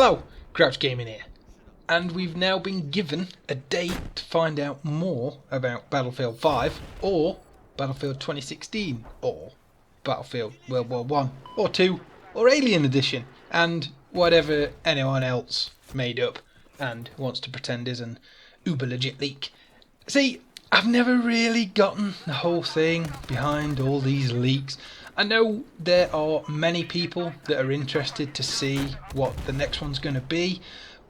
Hello, Crouch Gaming here, and we've now been given a date to find out more about Battlefield 5 or Battlefield 2016 or Battlefield World War 1 or 2 or Alien Edition and whatever anyone else made up and wants to pretend is an uber legit leak. See, I've never really gotten the whole thing behind all these leaks. I know there are many people that are interested to see what the next one's going to be,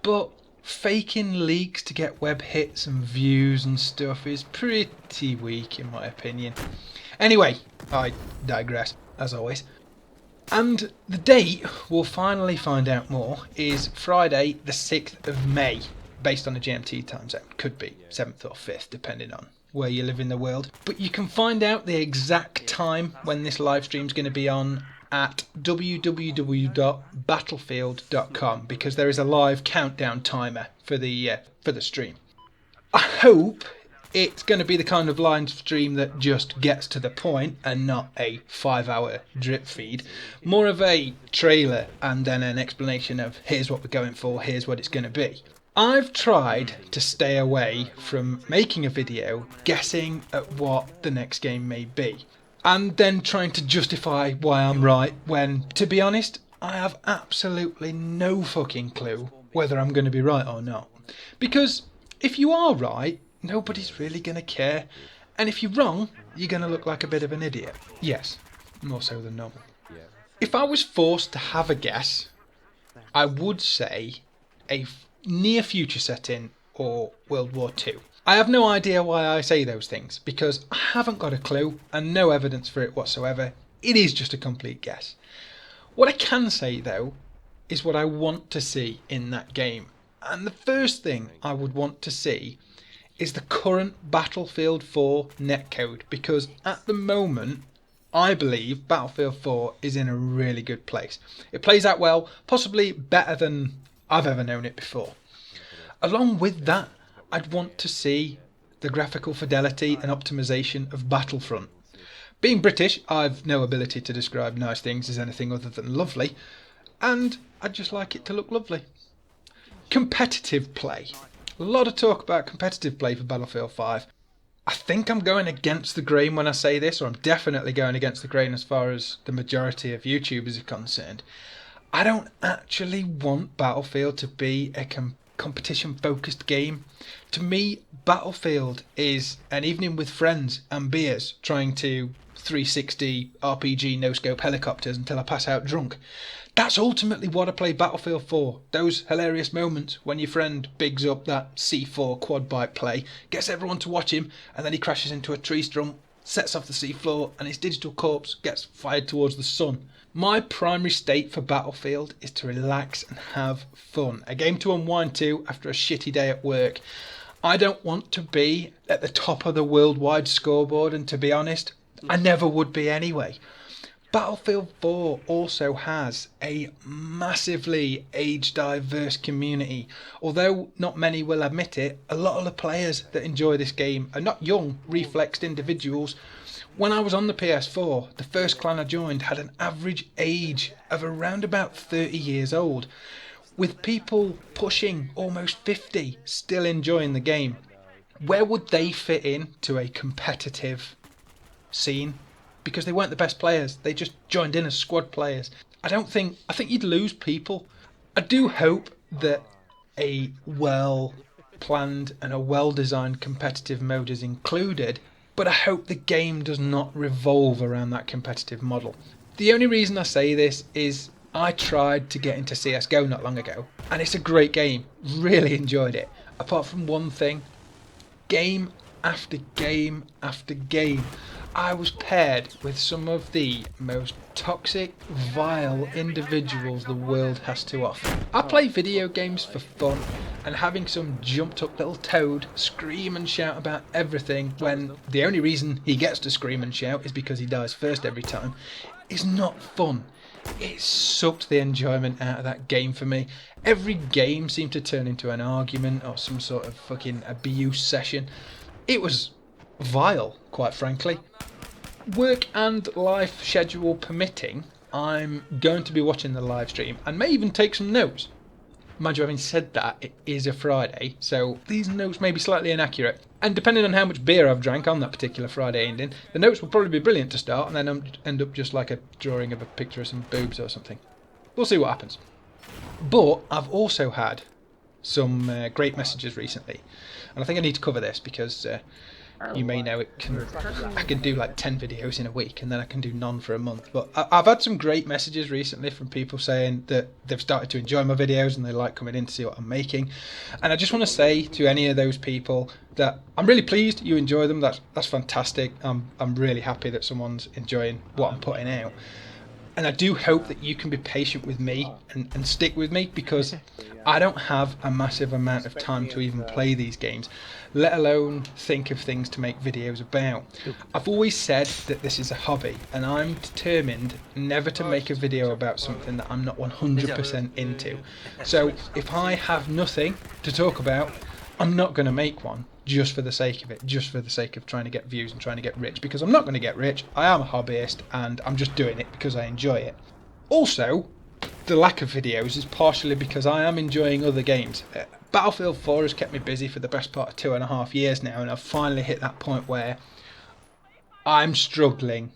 but faking leaks to get web hits and views and stuff is pretty weak in my opinion. Anyway, I digress, as always. And the date we'll finally find out more is Friday the 6th of May, based on the GMT time zone. Could be 7th or 5th, depending on where you live in the world. But you can find out the exact time when this live stream's going to be on at www.battlefield.com, because there is a live countdown timer for the stream. I hope it's going to be the kind of live stream that just gets to the point and not a 5-hour drip feed. More of a trailer and then an explanation of here's what we're going for, here's what it's going to be. I've tried to stay away from making a video guessing at what the next game may be and then trying to justify why I'm right when, to be honest, I have absolutely no fucking clue whether I'm going to be right or not. Because if you are right, nobody's really going to care, and if you're wrong, you're going to look like a bit of an idiot. Yes, more so than normal. If I was forced to have a guess, I would say a near future setting or World War II. I have no idea why I say those things, because I haven't got a clue and no evidence for it whatsoever. It is just a complete guess. What I can say though is what I want to see in that game, and the first thing I would want to see is the current Battlefield 4 netcode, because at the moment I believe Battlefield 4 is in a really good place. It plays out well, possibly better than I've ever known it before. Along with that, I'd want to see the graphical fidelity and optimization of Battlefront. Being British, I've no ability to describe nice things as anything other than lovely, and I'd just like it to look lovely. Competitive play. A lot of talk about competitive play for Battlefield 5. I think I'm going against the grain when I say this, or I'm definitely going against the grain as far as the majority of YouTubers are concerned. I don't actually want Battlefield to be a competition-focused game. To me, Battlefield is an evening with friends and beers trying to 360 RPG no-scope helicopters until I pass out drunk. That's ultimately what I play Battlefield for. Those hilarious moments when your friend bigs up that C4 quad bike play, gets everyone to watch him, and then he crashes into a tree stump, sets off the seafloor, and his digital corpse gets fired towards the sun. My primary state for Battlefield is to relax and have fun. A game to unwind to after a shitty day at work. I don't want to be at the top of the worldwide scoreboard, and to be honest, I never would be anyway. Battlefield 4 also has a massively age-diverse community. Although not many will admit it, a lot of the players that enjoy this game are not young, reflexed individuals. When I was on the PS4, the first clan I joined had an average age of around about 30 years old, with people pushing almost 50 still enjoying the game. Where would they fit in to a competitive scene? Because they weren't the best players, they just joined in as squad players. I think you'd lose people. I do hope that a well-planned and a well-designed competitive mode is included, but I hope the game does not revolve around that competitive model. The only reason I say this is I tried to get into CSGO not long ago, and it's a great game, really enjoyed it. Apart from one thing, game after game after game, I was paired with some of the most toxic, vile individuals the world has to offer. I play video games for fun, and having some jumped up little toad scream and shout about everything when the only reason he gets to scream and shout is because he dies first every time is not fun. It sucked the enjoyment out of that game for me. Every game seemed to turn into an argument or some sort of fucking abuse session. It was vile, quite frankly. Work and life schedule permitting, I'm going to be watching the live stream and may even take some notes. Mind you, having said that, it is a Friday, so these notes may be slightly inaccurate. And depending on how much beer I've drank on that particular Friday evening, the notes will probably be brilliant to start and then end up just like a drawing of a picture of some boobs or something. We'll see what happens. But I've also had some great messages recently, and I think I need to cover this because you may know I can do like 10 videos in a week and then I can do none for a month. But I've had some great messages recently from people saying that they've started to enjoy my videos and they like coming in to see what I'm making. And I just want to say to any of those people that I'm really pleased you enjoy them. That's fantastic. I'm really happy that someone's enjoying what I'm putting out. And I do hope that you can be patient with me and stick with me, because I don't have a massive amount of time to even play these games, let alone think of things to make videos about. I've always said that this is a hobby, and I'm determined never to make a video about something that I'm not 100% into. So if I have nothing to talk about, I'm not going to make one just for the sake of it, just for the sake of trying to get views and trying to get rich, because I'm not going to get rich. I am a hobbyist and I'm just doing it because I enjoy it. Also, the lack of videos is partially because I am enjoying other games. Battlefield 4 has kept me busy for the best part of 2.5 years now, and I've finally hit that point where I'm struggling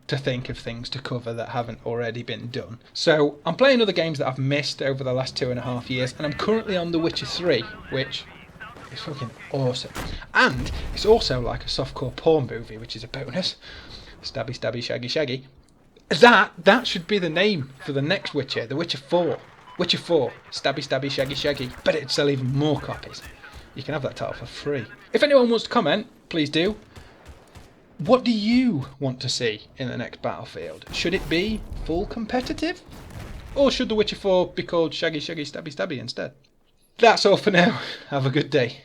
to think of things to cover that haven't already been done. So I'm playing other games that I've missed over the last 2.5 years, and I'm currently on The Witcher 3, which is fucking awesome. And it's also like a softcore porn movie, which is a bonus. Stabby, stabby, shaggy, shaggy. That should be the name for the next Witcher, The Witcher 4. Witcher 4, Stabby, stabby, shaggy, shaggy. But it'd sell even more copies. You can have that title for free. If anyone wants to comment, please do. What do you want to see in the next Battlefield? Should it be full competitive? Or should The Witcher 4 be called Shaggy, Shaggy, Stabby, Stabby instead? That's all for now. Have a good day.